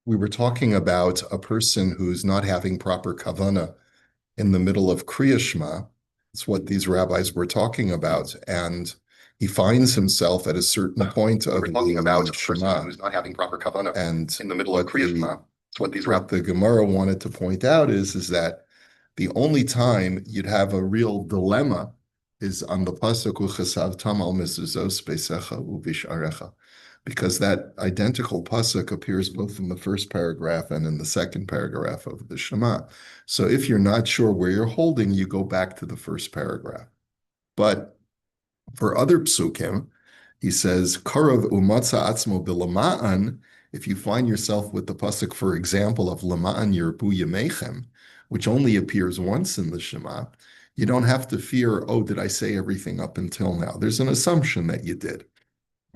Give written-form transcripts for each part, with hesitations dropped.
we were talking about a person who's not having proper kavana in the middle of Kriya Shema. It's what these rabbis were talking about. And he finds himself at a certain point of We're talking about a person Shema. who's not having proper kavanah And in the middle of Kriya Shema. It's what the Gemara wanted to point out is that the only time you'd have a real dilemma is on the pasuk u'chesavtam al mezuzos beisecha u'visharecha, because that identical pasuk appears both in the first paragraph and in the second paragraph of the Shema. So if you're not sure where you're holding, you go back to the first paragraph. But for other psukim, he says, Karav umatza atzmo bilama'an, if you find yourself with the pasuk, for example, of Lama'an Yerbu Yemechem, which only appears once in the Shema, you don't have to fear, oh, did I say everything up until now? There's an assumption that you did.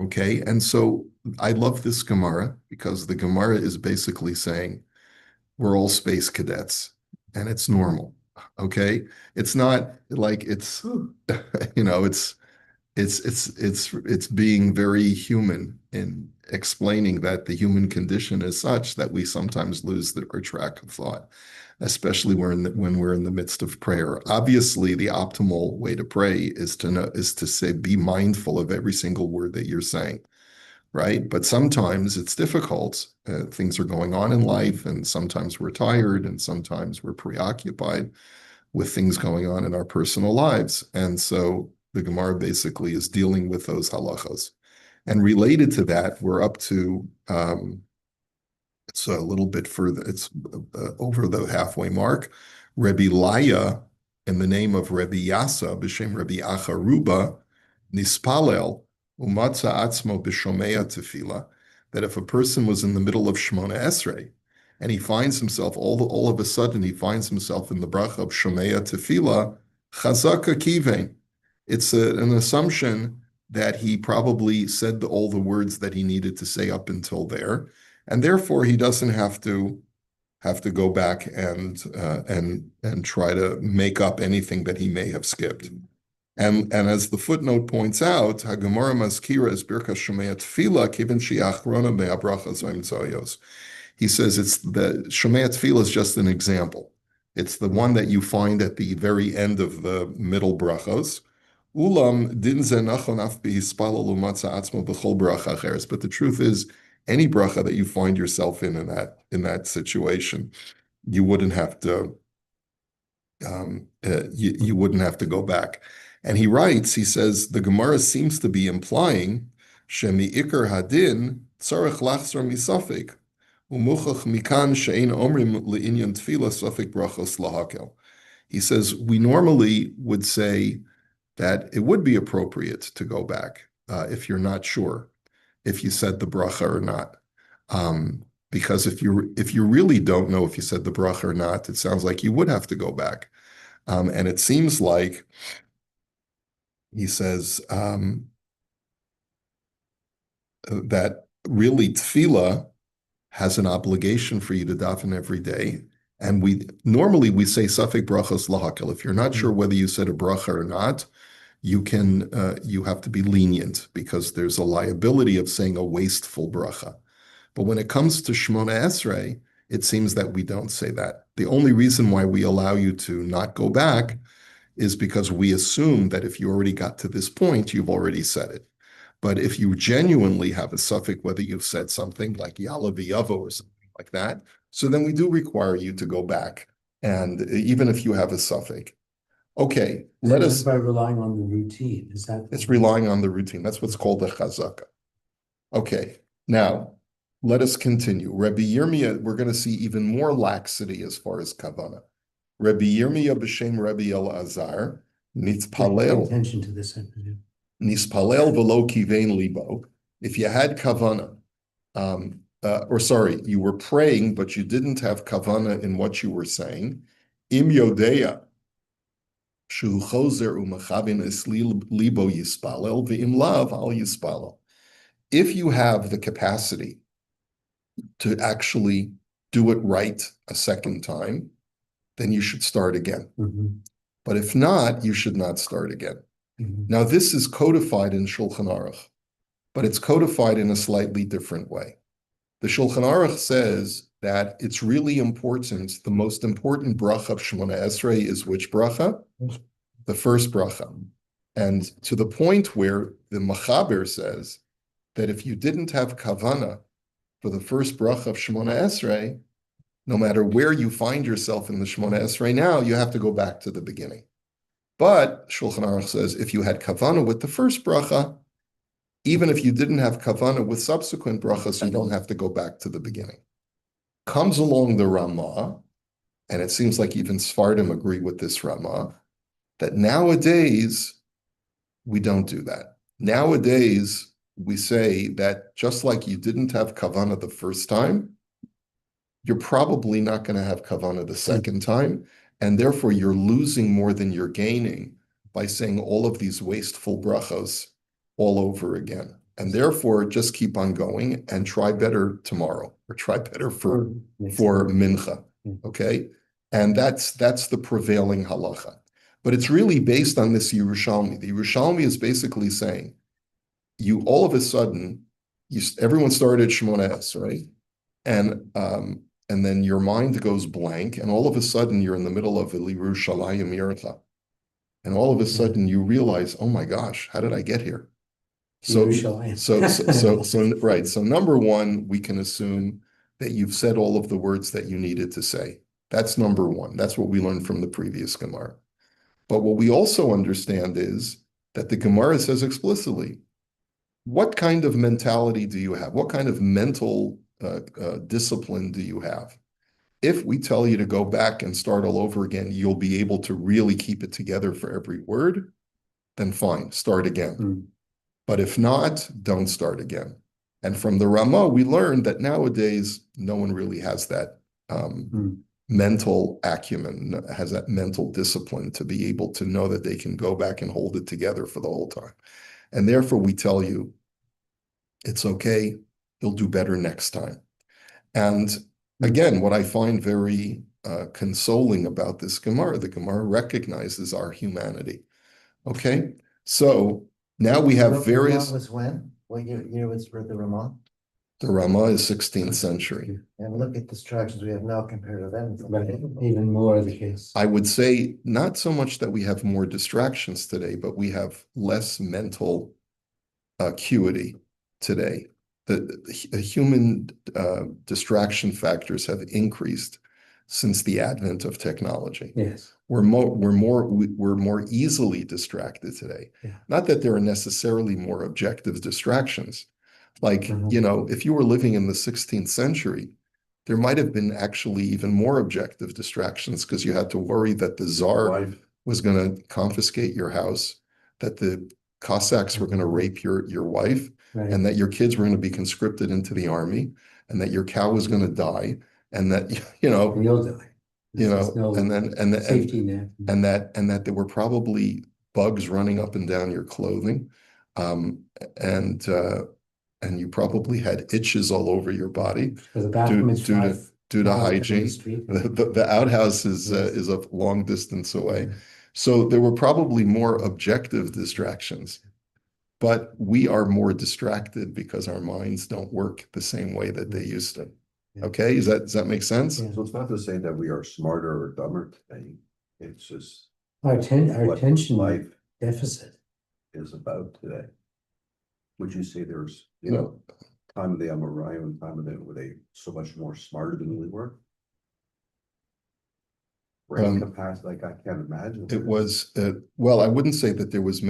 Okay, and so I love this Gemara because the Gemara is basically saying we're all space cadets and it's normal. Okay, it's not like it's it's being very human in explaining that the human condition is such that we sometimes lose our track of thought, especially when we're in the midst of prayer. Obviously, the optimal way to pray is to say, be mindful of every single word that you're saying, right? But sometimes it's difficult. Things are going on in life, and sometimes we're tired, and sometimes we're preoccupied with things going on in our personal lives. And so the Gemara basically is dealing with those halachos. And related to that, we're up to, it's a little bit further, it's over the halfway mark. Rebbe Laya, in the name of Rebbe Yasa, b'shem Rebbe Acharuba, nispalel, umatza atzmo b'shomea tefila, that if a person was in the middle of Shemona Esrei, and he finds himself, all of a sudden, he finds himself in the bracha of Shomea Tefillah, Chazaka Kivein. It's an assumption that he probably said all the words that he needed to say up until there, and therefore he doesn't have to go back and try to make up anything that he may have skipped. And as the footnote points out, Hagemara Maskira is Birkas Shomea Tefillah, Kiven Shiachrona Me'abracha Zoim Zoyos. He says it's the Shomea Tefillah is just an example. It's the one that you find at the very end of the middle brachos. Ulam din ze nachon af behispalel umatza atzmo b'chol bracha acheres. But the truth is, any bracha that you find yourself in that situation, you wouldn't have to you wouldn't have to go back. And he writes, he says, the Gemara seems to be implying shemi ikar hadin tzarech lachzor misafik. He says, we normally would say that it would be appropriate to go back if you're not sure if you said the bracha or not. Because if you really don't know if you said the bracha or not, it sounds like you would have to go back. And it seems like, he says, that really tefillah has an obligation for you to daven every day. And we say Safek brachos lahakel. If you're not sure whether you said a bracha or not, you have to be lenient because there's a liability of saying a wasteful bracha. But when it comes to Shemona Esrei, it seems that we don't say that. The only reason why we allow you to not go back is because we assume that if you already got to this point, you've already said it. But if you genuinely have a suffix, whether you've said something like Yala V'Yavo or something like that, so then we do require you to go back, and even if you have a suffix. Okay, let us. By relying on the routine, is that? It's relying on the routine. That's what's called the chazaka. Okay, now let us continue. Rabbi Yirmiyah, we're going to see even more laxity as far as kavana. Rabbi Yirmiyah b'shem Rabbi Elazar nitzpalel. Attention to this. Nispalel velo kivein libo. If you had kavana, you were praying, but you didn't have kavana in what you were saying. Im yodeya shu chozer umachavin es libo yispalel ve'im lav al yispalel. If you have the capacity to actually do it right a second time, then you should start again. Mm-hmm. But if not, you should not start again. Mm-hmm. Now, this is codified in Shulchan Aruch, but it's codified in a slightly different way. The Shulchan Aruch says that it's really important. The most important bracha of Shemona Esrei is which bracha? The first bracha. And to the point where the Machaber says that if you didn't have kavana for the first bracha of Shemona Esrei, no matter where you find yourself in the Shemona Esrei now, you have to go back to the beginning. But Shulchan Aruch says if you had kavana with the first bracha, even if you didn't have kavana with subsequent brachas, you don't have to go back to the beginning. Comes along the Ramah, and it seems like even Sfardim agree with this Ramah, that nowadays we don't do that. Nowadays, we say that just like you didn't have kavana the first time, you're probably not going to have kavana the second time, and therefore you're losing more than you're gaining by saying all of these wasteful brachos all over again. And therefore, just keep on going and try better tomorrow, or try better for mincha, okay? And that's the prevailing halacha. But it's really based on this Yerushalmi. The Yerushalmi is basically saying, you all of a sudden, everyone started Shemona Esrei, and then your mind goes blank, and all of a sudden you're in the middle of Yerushalmi Berachosv, and all of a sudden you realize, oh my gosh, how did I get here? So right. So number one, we can assume that you've said all of the words that you needed to say. That's number one. That's what we learned from the previous Gemara. But what we also understand is that the Gemara says explicitly, what kind of mentality do you have? What kind of mental discipline do you have? If we tell you to go back and start all over again, you'll be able to really keep it together for every word, then fine, start again. But if not, don't start again. And from the Ramah, we learned that nowadays, no one really has that mental acumen, has that mental discipline to be able to know that they can go back and hold it together for the whole time. And therefore, we tell you, it's okay, you'll do better next time. And again, what I find very consoling about this Gemara, the Gemara recognizes our humanity. Okay, so now we have various. Ramah was when? What year was the Ramah? The Ramah is 16th century. And look at distractions we have now compared to then. Even more the case. I would say not so much that we have more distractions today, but we have less mental acuity today. The human distraction factors have increased since the advent of technology. Yes. We're more easily distracted today. Yeah. Not that there are necessarily more objective distractions. Like, if you were living in the 16th century, there might have been actually even more objective distractions because you had to worry that the Tsar was going to confiscate your house, that the Cossacks were going to rape your wife, Right. and that your kids were going to be conscripted into the army, and that your cow was going to die, and that, And you'll die. There's no and safety net. and that there were probably bugs running up and down your clothing, and you probably had itches all over your body Because the bathroom is due to hygiene. The The outhouse is a long distance away, so there were probably more objective distractions. But we are more distracted because our minds don't work the same way that they used to. Okay, does that make sense? Yeah. So it's not to say that we are smarter or dumber today. It's just Our what attention life deficit. is about today. Would you say there's, No. time of the Amoraim and time of the, were they so much more smarter than we were? Brain capacity, like I can't imagine. It was, well, I wouldn't say that there was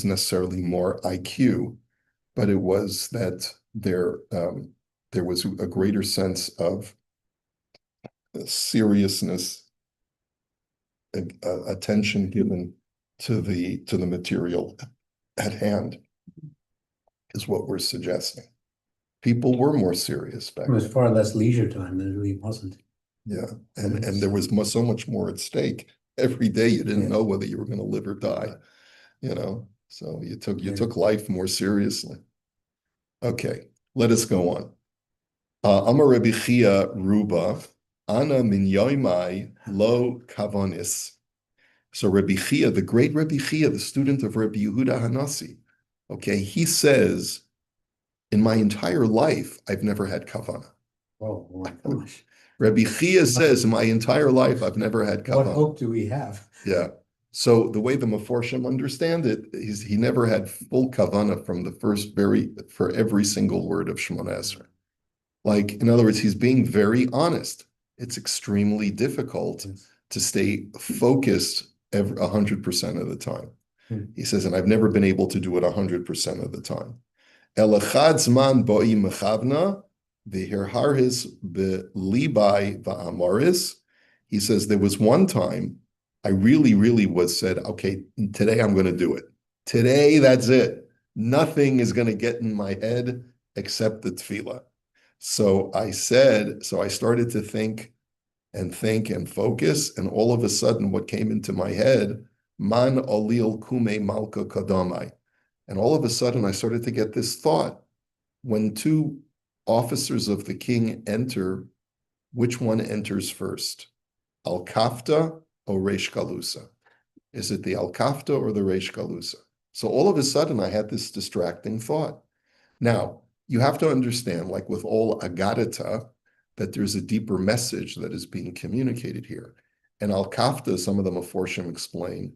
necessarily more IQ, but it was that there was a greater sense of seriousness, attention given to the material at hand, is what we're suggesting. People were more serious back It was then. far less leisure time than it really wasn't. Yeah, and there was so much more at stake. Every day you didn't know whether you were going to live or die, so you took life more seriously. Okay, let us go on. Amar Rebbe Chia Ruba, Ana min yoimai lo kavonis. So Rebbe Chia, the great Rebbe Chia, the student of Rebbe Yehuda Hanassi, okay, he says in my entire life, I've never had kavana. Oh, my gosh. Rabbi Chia says, in my entire life, I've never had What kavana. hope do we have? Yeah. So the way the Meforshim understand it, he never had full kavana from the first for every single word of Shemona Esrei. Like, in other words, he's being very honest. It's extremely difficult to stay focused 100% of the time. He says, and I've never been able to do it 100% of the time. Elachad zman boi mechavna v'hirharhis b'libai va'amaris. He says, there was one time I really said, okay, today I'm going to do it. Today, that's it. Nothing is going to get in my head except the tefillah. So I started to think and focus, and all of a sudden what came into my head, man olil kume malka kadamai. And all of a sudden I started to get this thought, when two officers of the king enter, which one enters first? Al-Kafta or Reish Galusa? Is it the Al-Kafta or the Reish Galusa? So all of a sudden I had this distracting thought. Now, you have to understand, like with all Agadata, that there's a deeper message that is being communicated here. And Al-Kafta, some of the Meforshim explain,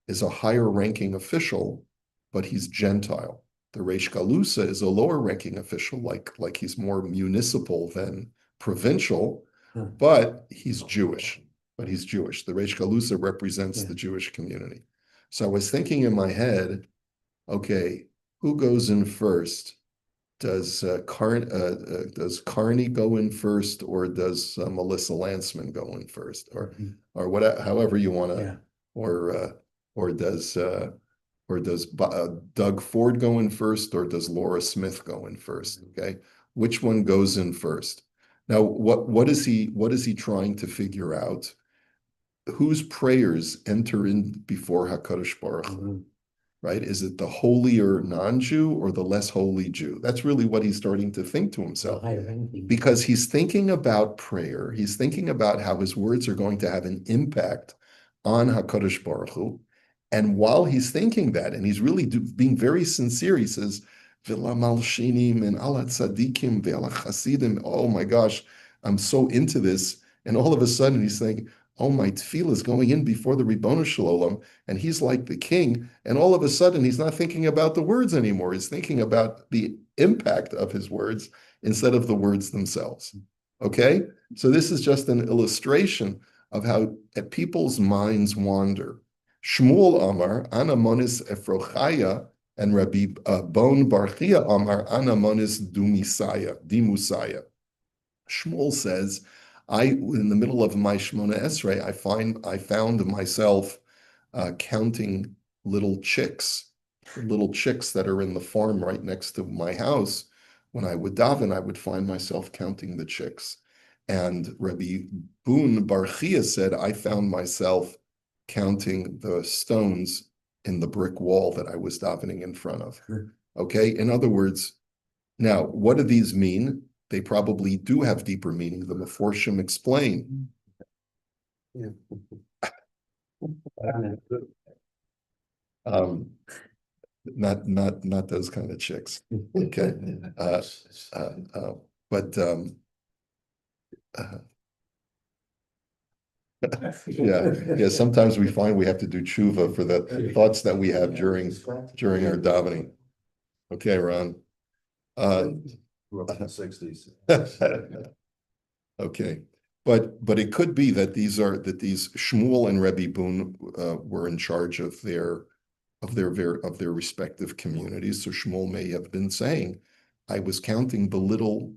is a higher ranking official, but he's Gentile. The Reish Galusa is a lower ranking official, like he's more municipal than provincial, but he's Jewish. The Reish Galusa represents the Jewish community. So I was thinking in my head, okay, who goes in first? Does Carney go in first, or does Melissa Lantzman go in first, or whatever, however you want to, or does Doug Ford go in first, or does Laura Smith go in first? Okay, which one goes in first? Now, what is he trying to figure out? Whose prayers enter in before HaKadosh Baruch Hu? Right? Is it the holier non-Jew or the less holy Jew? That's really what he's starting to think to himself. Because he's thinking about prayer. He's thinking about how his words are going to have an impact on HaKadosh Baruch Hu. And while he's thinking that, and he's really being very sincere, he says, V'la malshinim and ala tzadikim ve'ala chasidim. Oh my gosh, I'm so into this. And all of a sudden he's saying, oh, my tefillah is going in before the Ribono Shel Olam, and he's like the king, and all of a sudden he's not thinking about the words anymore. He's thinking about the impact of his words instead of the words themselves. Okay? So this is just an illustration of how people's minds wander. Shmuel Amar, Ana Monis Efrochaya, and Rabbi Bon Barchia Amar, Ana Monis Dimusaya. Shmuel says, in the middle of my Shemona Esrei, I found myself counting little chicks that are in the farm right next to my house. When I would daven, I would find myself counting the chicks. And Rabbi Boon Barchia said, I found myself counting the stones in the brick wall that I was davening in front of. Okay, in other words, now, what do these mean? They probably do have deeper meaning. The Meforshim explain. Not those kind of chicks. Okay. Yeah. Sometimes we find we have to do tshuva for the thoughts that we have during our davening. Okay, Ron. Grew up in the 60s. Okay, but it could be that these Shmuel and Rebbe Boon were in charge of their respective communities. So Shmuel may have been saying, I was counting the little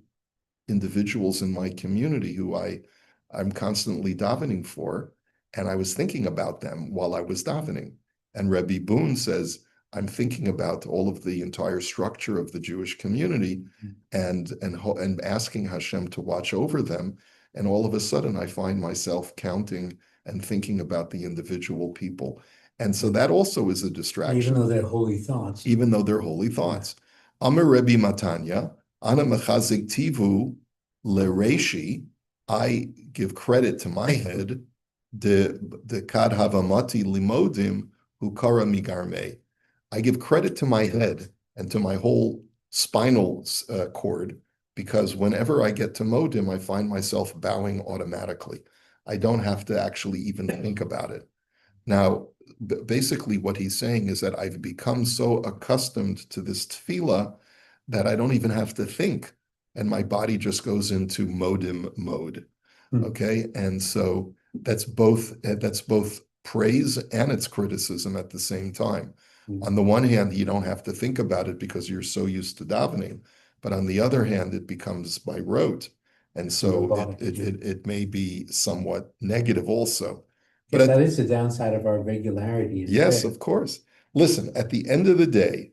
individuals in my community who I'm constantly davening for, and I was thinking about them while I was davening. And Rebbe Boon says, I'm thinking about all of the entire structure of the Jewish community and asking Hashem to watch over them. And all of a sudden, I find myself counting and thinking about the individual people. And so that also is a distraction. Even though they're holy thoughts. Amar Rebbe Matanya, Ana mechazik tivu lereshi, I give credit to my head, the kad havamati limodim hukara migarmei. I give credit to my head and to my whole spinal cord, because whenever I get to modim, I find myself bowing automatically. I don't have to actually even think about it. Now, basically what he's saying is that I've become so accustomed to this tefillah that I don't even have to think, and my body just goes into modim mode. Okay, and so that's both praise and it's criticism at the same time. On the one hand, you don't have to think about it because you're so used to davening, but on the other hand, it becomes by rote, and so it may be somewhat negative also. But that is the downside of our regularity. Yes, of course. Listen, at the end of the day,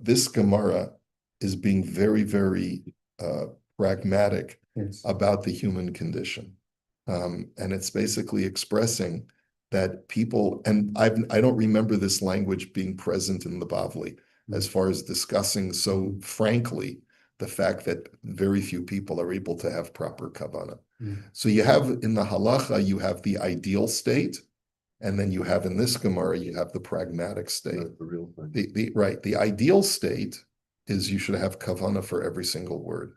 this Gemara is being very, very pragmatic about the human condition. And it's basically expressing that people, and I don't remember this language being present in the Bavli as far as discussing so frankly the fact that very few people are able to have proper kavanah. So you have in the halacha, you have the ideal state, and then you have in this Gemara, you have the pragmatic state. The real thing. The ideal state is you should have kavanah for every single word.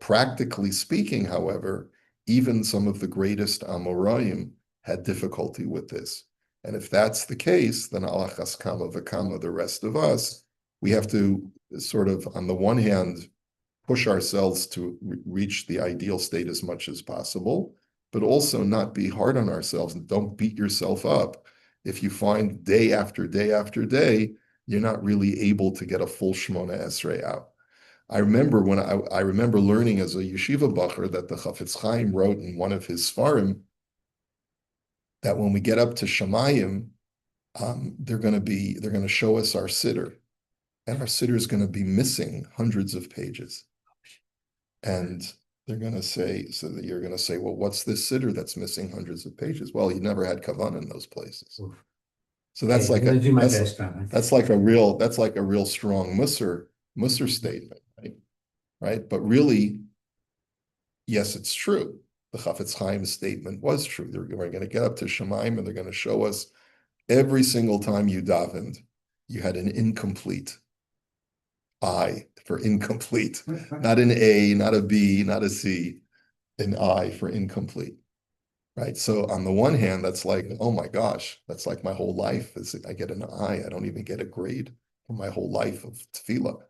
Practically speaking, however, even some of the greatest Amoraim had difficulty with this. And if that's the case, then alachas kama v'kama, the rest of us, we have to sort of, on the one hand, push ourselves to reach the ideal state as much as possible, but also not be hard on ourselves and don't beat yourself up. If you find day after day after day, you're not really able to get a full Shmona Esrei out. I remember when I remember learning as a yeshiva bacher that the Chafetz Chaim wrote in one of his svarim that when we get up to Shemayim, they're going to show us our siddur, and our siddur is going to be missing hundreds of pages, and they're going to say, so that you're going to say, well, what's this siddur that's missing hundreds of pages? Well, you never had kavanah in those places. So that's like a real strong Musar statement, right? But really, yes, it's true. The Chafetz Chaim's statement was true. We're going to get up to Shemaim and they're going to show us every single time you davened, you had an incomplete I for incomplete, not an A, not a B, not a C, an I for incomplete, right? So on the one hand, that's like, oh my gosh, that's like my whole life is I get an I don't even get a grade for my whole life of tefillah.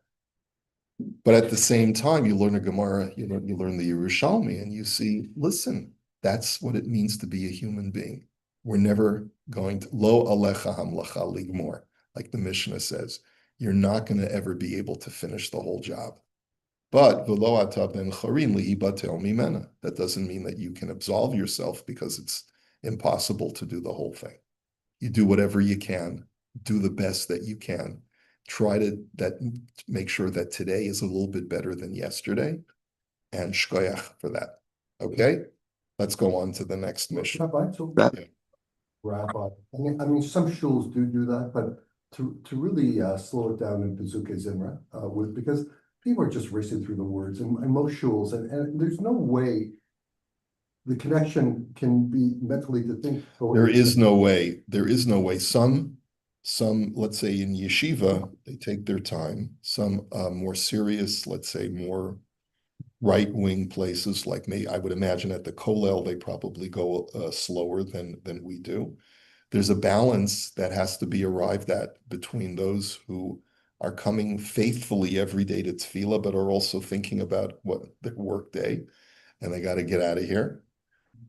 But at the same time, you learn a Gemara, you learn the Yerushalmi, and you see, listen, that's what it means to be a human being. We're never going to, lo alecha hamlacha ligmor, like the Mishnah says. You're not going to ever be able to finish the whole job. But v'lo ata ben charin li'ibatel mimena. That doesn't mean that you can absolve yourself because it's impossible to do the whole thing. You do whatever you can, do the best that you can. Try to make sure that today is a little bit better than yesterday, and shkoyach for that. Okay, let's go on to the next mission. Rabbi, I mean, some shuls do that, but to really slow it down in Bazooka Zimra, because people are just racing through the words, and most shuls, and there's no way the connection can be mentally to think. There is no way. There is no way. Some, let's say in yeshiva, they take their time. Some more serious, let's say more right-wing places like me, I would imagine at the Kollel, they probably go slower than we do. There's a balance that has to be arrived at between those who are coming faithfully every day to tefillah, but are also thinking about what their work day, and they got to get out of here.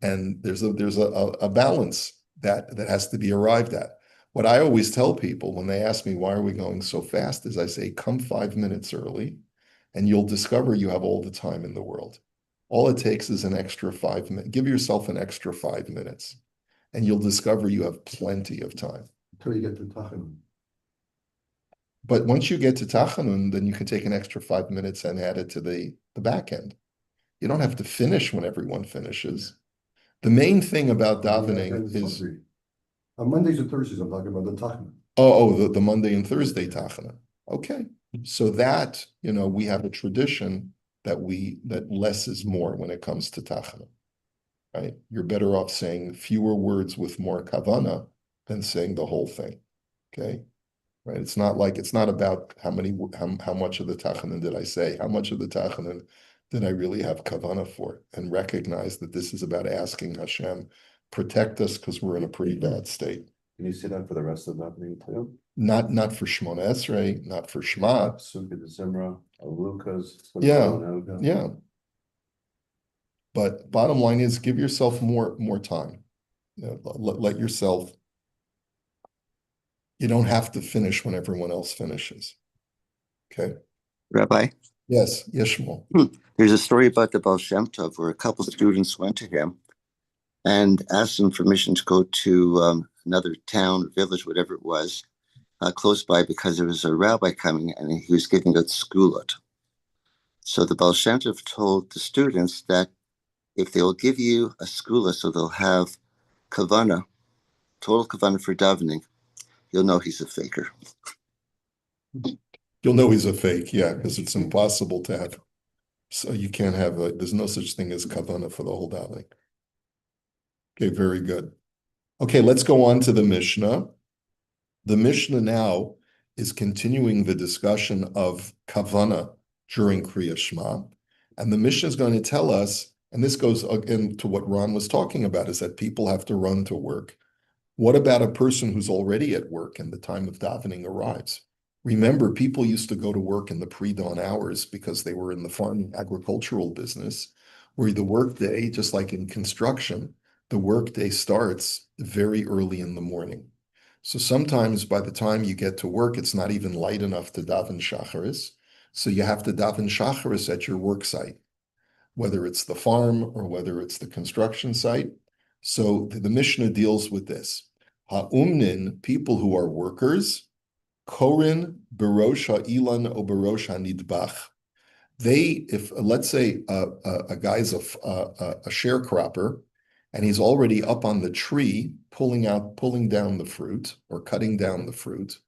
And there's a balance that has to be arrived at. What I always tell people when they ask me, why are we going so fast, is I say, come 5 minutes early and you'll discover you have all the time in the world. All it takes is an extra 5 minutes. Give yourself an extra 5 minutes and you'll discover you have plenty of time. Until you get to Tachanun. But once you get to Tachanun, then you can take an extra 5 minutes and add it to the back end. You don't have to finish when everyone finishes. The main thing about davening is... On Mondays and Thursdays, I'm talking about the Tachana. The Monday and Thursday Tachana. Okay. So that, we have a tradition that less is more when it comes to Tachana, right? You're better off saying fewer words with more kavana than saying the whole thing, okay? right? It's not about how much of the Tachanan did I say, how much of the Tachanan did I really have kavana for, and recognize that this is about asking Hashem, protect us because we're in a pretty bad state. Can you say that for the rest of that meeting too? Not for Shmona Esrei, not for Shema. Sukkah de Zimra, Alukas. Yeah. But bottom line is, give yourself more time. Let yourself. You don't have to finish when everyone else finishes. Okay. Rabbi, Yes, Yishmael. there's a story about the Baal Shem Tov where a couple of students went to him and asked him permission to go to another town, village, whatever it was, close by, because there was a rabbi coming and he was giving out skulot. So the Baal Shem Tov told the students that if they'll give you a skula, so they'll have kavana, total kavana for davening, you'll know he's a faker. You'll know he's a fake, yeah, because it's impossible to have. So you can't have there's no such thing as kavana for the whole davening. Okay, very good. Okay, let's go on to the Mishnah. The Mishnah now is continuing the discussion of kavana during Kriya Shema. And the Mishnah is going to tell us, and this goes again to what Ron was talking about, is that people have to run to work. What about a person who's already at work and the time of davening arrives? Remember, people used to go to work in the pre-dawn hours because they were in the farming agricultural business, where the workday, just like in construction, the workday starts very early in the morning. So sometimes by the time you get to work, it's not even light enough to daven shacharis. So you have to daven shacharis at your work site, whether it's the farm or whether it's the construction site. So the Mishnah deals with this. Ha'umnin, people who are workers, korin berosh ha'ilan o berosh hanidbach. They, if let's say a guy's a sharecropper, and he's already up on the tree, pulling down the fruit or cutting down the fruit,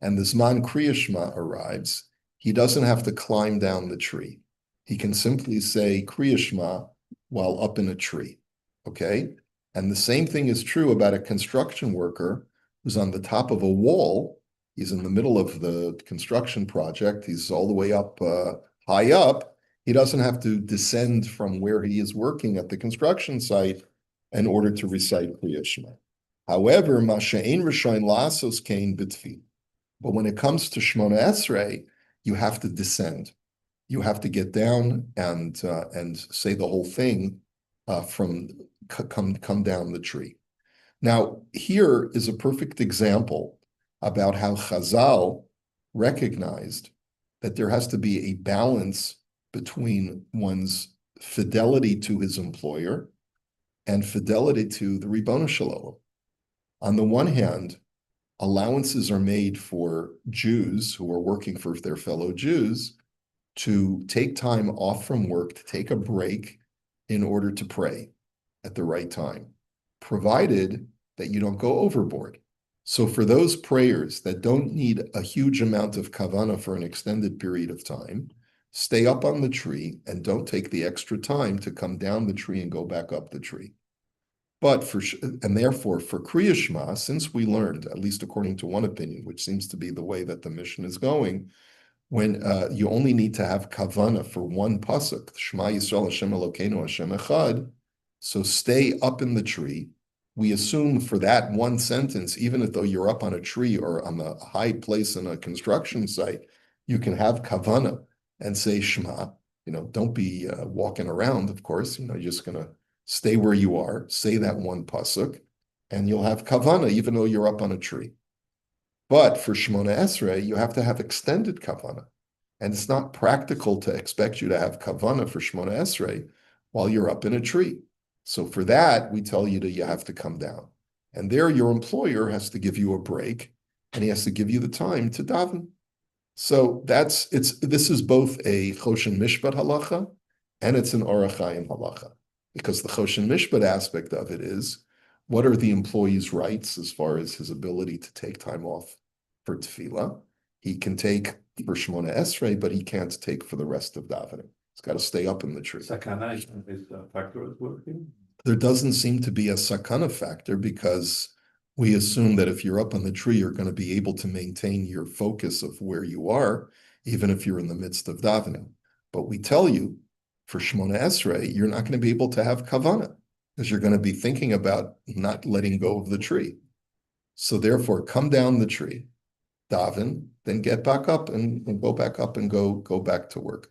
and the Zman Kriya Shema arrives, he doesn't have to climb down the tree. He can simply say Kriya Shema while up in a tree, okay? And the same thing is true about a construction worker who's on the top of a wall. He's in the middle of the construction project. He's all the way up, high up. He doesn't have to descend from where he is working at the construction site in order to recite Kriya Shema. However, Masha'ein Rishayin Lasos Kain B'Tfi. But when it comes to Shmona Esrei, you have to descend. You have to get down and say the whole thing come down the tree. Now, here is a perfect example about how Chazal recognized that there has to be a balance between one's fidelity to his employer and fidelity to the Ribono Shel Olam. On the one hand, allowances are made for Jews who are working for their fellow Jews to take time off from work, to take a break in order to pray at the right time, provided that you don't go overboard. So for those prayers that don't need a huge amount of kavana for an extended period of time, stay up on the tree and don't take the extra time to come down the tree and go back up the tree. And therefore, for Kriya Shema, since we learned, at least according to one opinion, which seems to be the way that the mission is going, when you only need to have kavana for one pasuk, Shema Yisrael Hashem Elokeinu Hashem Echad, so stay up in the tree. We assume for that one sentence, even though you're up on a tree or on a high place in a construction site, you can have kavana and say Shema. Don't be walking around, of course. You're just going to stay where you are, say that one pasuk, and you'll have kavana, even though you're up on a tree. But for Shmona Esrei, you have to have extended kavana. And it's not practical to expect you to have kavana for Shmona Esrei while you're up in a tree. So for that, we tell you that you have to come down. And there, your employer has to give you a break, and he has to give you the time to daven. So this is both a Choshen Mishpat halacha, and it's an Orach Chaim halacha. Because the Choshen Mishpat aspect of it is, what are the employee's rights as far as his ability to take time off for tefillah? He can take for Shmona Esrei, but he can't take for the rest of davening. He's got to stay up in the tree. Sakana is a factor as well. There doesn't seem to be a sakana factor because we assume that if you're up on the tree, you're going to be able to maintain your focus of where you are, even if you're in the midst of davening. But we tell you, for Shmona Esrei, you're not going to be able to have kavana, because you're going to be thinking about not letting go of the tree. So therefore, come down the tree, daven, then get back up and go back up and go back to work.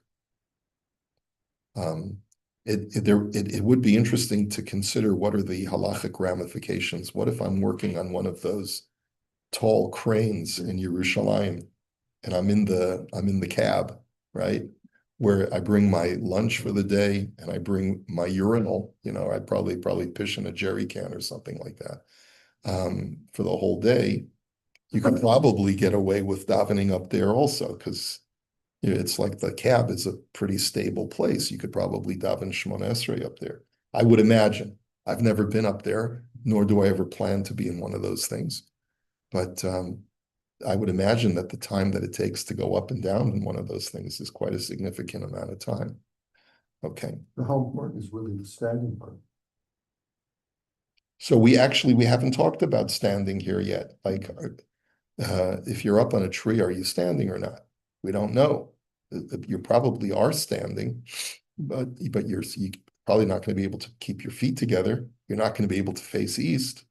It would be interesting to consider what are the halachic ramifications. What if I'm working on one of those tall cranes in Yerushalayim, and I'm in the cab, right? Where I bring my lunch for the day and I bring my urinal, I'd probably piss in a jerry can or something like that. For the whole day, you could probably get away with davening up there also, because it's like the cab is a pretty stable place. You could probably daven Shmona Esrei up there. I would imagine. I've never been up there, nor do I ever plan to be in one of those things. But I would imagine that the time that it takes to go up and down in one of those things is quite a significant amount of time. Okay. How important is really the standing part? So we haven't talked about standing here yet. Like, if you're up on a tree, are you standing or not? We don't know. You probably are standing, but you're probably not going to be able to keep your feet together. You're not going to be able to face east.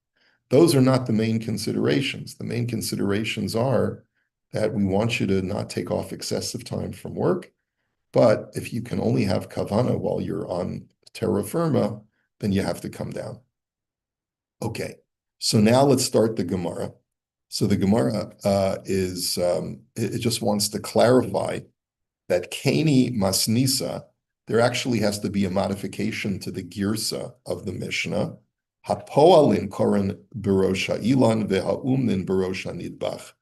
Those are not the main considerations. The main considerations are that we want you to not take off excessive time from work, but if you can only have kavana while you're on terra firma, then you have to come down. Okay, so now let's start the Gemara. So the Gemara it just wants to clarify that Kani Masnisa, there actually has to be a modification to the Girsa of the Mishnah. Hapoalin koran berosha ilan vehaumnin berosha nidbach.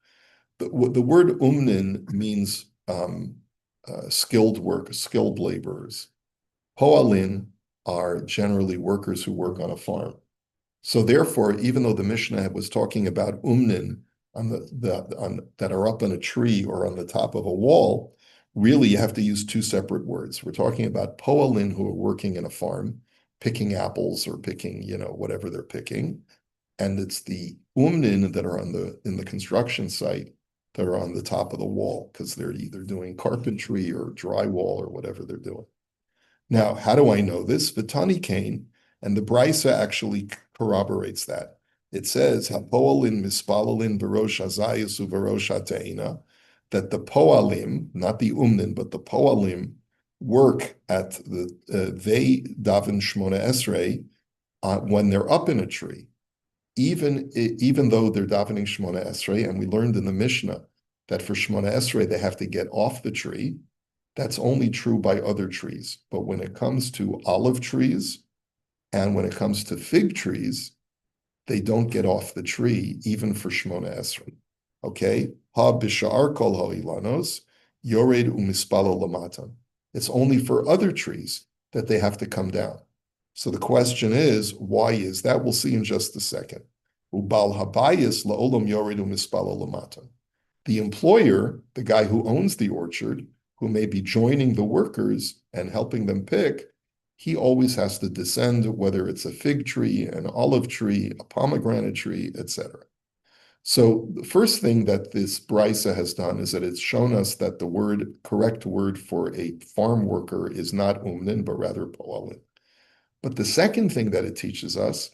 The word umnin means skilled work, skilled laborers. Poalin are generally workers who work on a farm. So therefore, even though the Mishnah was talking about umnin that are up on a tree or on the top of a wall, really you have to use two separate words. We're talking about poalin who are working in a farm, picking apples or picking, whatever they're picking. And it's the umnin that are in the construction site that are on the top of the wall, because they're either doing carpentry or drywall or whatever they're doing. Now, how do I know this? Vitani Kane, and the Brisa actually corroborates that. It says, "Hapoalin mispalalin barosh hazayis uvarosh hateina," that the poalim, not the umnin, but the poalim, work at they daven Shmona Esrei when they're up in a tree, even though they're davening Shmona Esrei, and we learned in the Mishnah that for Shmona Esrei they have to get off the tree. That's only true by other trees, but when it comes to olive trees and when it comes to fig trees, they don't get off the tree, even for Shmona Esrei. Okay? Ha b'sha'ar kol ha'ilanos, yored umispalo lamatan. It's only for other trees that they have to come down. So the question is, why is that? We'll see in just a second. Ubal habayis la'olam yored umispalo lamatan. The employer, the guy who owns the orchard, who may be joining the workers and helping them pick, he always has to descend, whether it's a fig tree, an olive tree, a pomegranate tree, etc. So the first thing that this brisa has done is that it's shown us that the correct word for a farm worker is not umnin, but rather poalin. But the second thing that it teaches us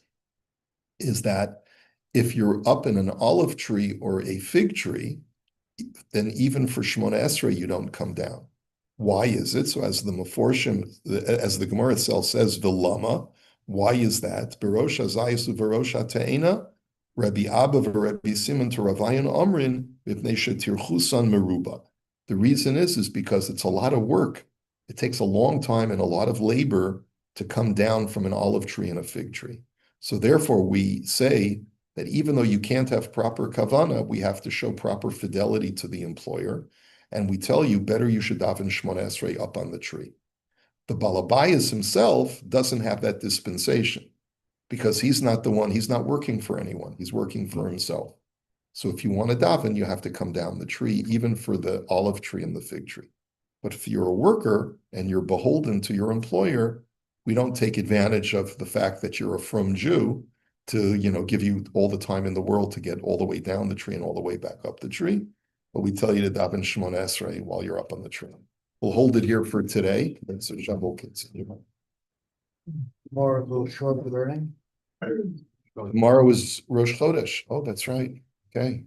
is that if you're up in an olive tree or a fig tree, then even for Shmona Esrei, you don't come down. Why is it? So as the Meforshim, as the Gemara itself says, Vilama, why is that? Berosha Zayisu Berosha Te'ena, Rabbi Abba Rabbi Simon to Ravayan Omrin, Mipnei Shetirchusan Meruba. The reason is because it's a lot of work. It takes a long time and a lot of labor to come down from an olive tree and a fig tree. So therefore we say that even though you can't have proper kavana, we have to show proper fidelity to the employer. And we tell you, better you should daven Shmona Esrei up on the tree. The Balabayas himself doesn't have that dispensation because he's not working for anyone. He's working for himself. So if you want to daven, you have to come down the tree, even for the olive tree and the fig tree. But if you're a worker and you're beholden to your employer, we don't take advantage of the fact that you're a frum Jew to, you know, give you all the time in the world to get all the way down the tree and all the way back up the tree. But we tell you to daven Shemona Esrei while you're up on the tree. We'll hold it here for today, and so Shav will continue. More a little short learning. Tomorrow is Rosh Chodesh. Oh, that's right. Okay.